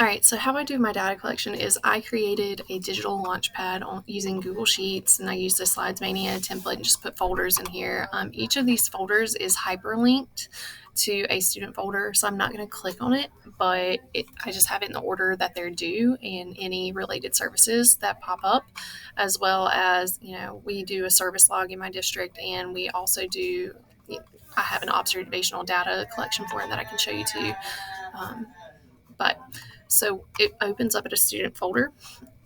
All right, so how I do my data collection is I created a digital launchpad using Google Sheets, and I used the Slides Mania template and just put folders in here. Each of these folders is hyperlinked to a student folder, so I'm not going to click on it, but I just have it in the order that they're due and any related services that pop up, as well as, we do a service log in my district, and we also do, I have an observational data collection form that I can show you too. But so it opens up at a student folder,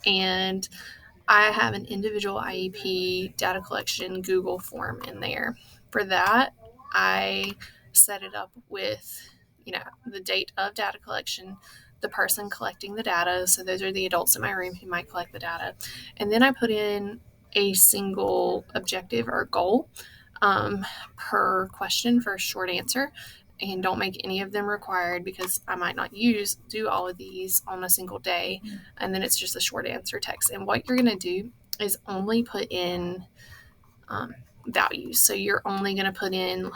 and I have an individual IEP data collection Google form in there. For that, I set it up with, the date of data collection, the person collecting the data. So those are the adults in my room who might collect the data. And then I put in a single objective or goal per question for a short answer, and don't make any of them required because I might not do all of these on a single day. And then it's just a short answer text. And what you're going to do is only put in values. So you're only going to put in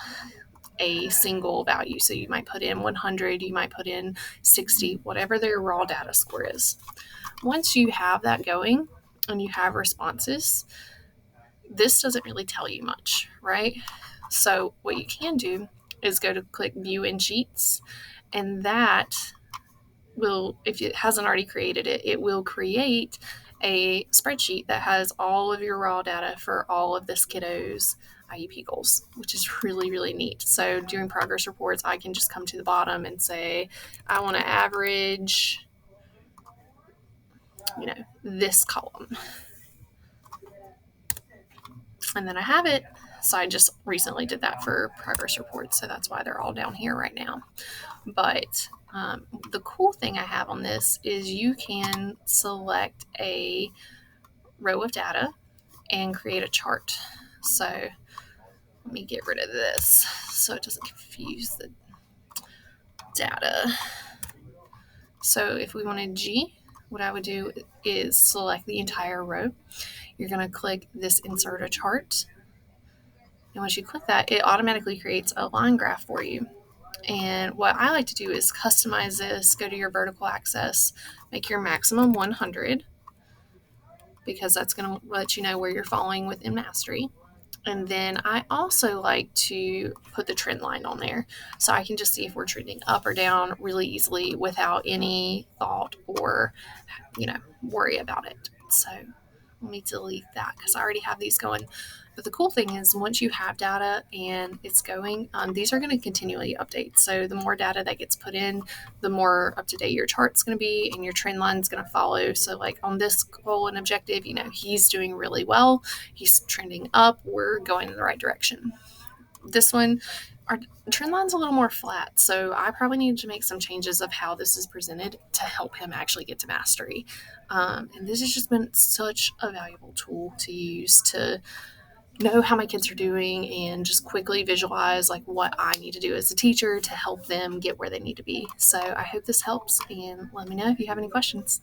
a single value. So you might put in 100, you might put in 60, whatever their raw data score is. Once you have that going and you have responses, this doesn't really tell you much, right? So what you can do is go to click View in Sheets, and that will, if it hasn't already created it, it will create a spreadsheet that has all of your raw data for all of this kiddo's IEP goals, which is really, really neat. So during progress reports, I can just come to the bottom and say, I want to average, this column. And then I have it. So I just recently did that for progress reports, so that's why they're all down here right now. But the cool thing I have on this is you can select a row of data and create a chart. So let me get rid of this so it doesn't confuse the data. So if we wanted G, what I would do is select the entire row. You're going to click this Insert a Chart. And once you click that, it automatically creates a line graph for you. And what I like to do is customize this, go to your vertical axis, make your maximum 100, because that's going to let you know where you're falling within mastery. And then I also like to put the trend line on there so I can just see if we're trending up or down really easily without any thought or, worry about it. So let me delete that because I already have these going. But the cool thing is once you have data and it's going, these are going to continually update. So the more data that gets put in, the more up to date your chart's going to be and your trend line's going to follow. So like on this goal and objective, he's doing really well. He's trending up. We're going in the right direction. This one, our trend line's a little more flat, so I probably need to make some changes of how this is presented to help him actually get to mastery. And this has just been such a valuable tool to use to know how my kids are doing and just quickly visualize like what I need to do as a teacher to help them get where they need to be. So I hope this helps, and let me know if you have any questions.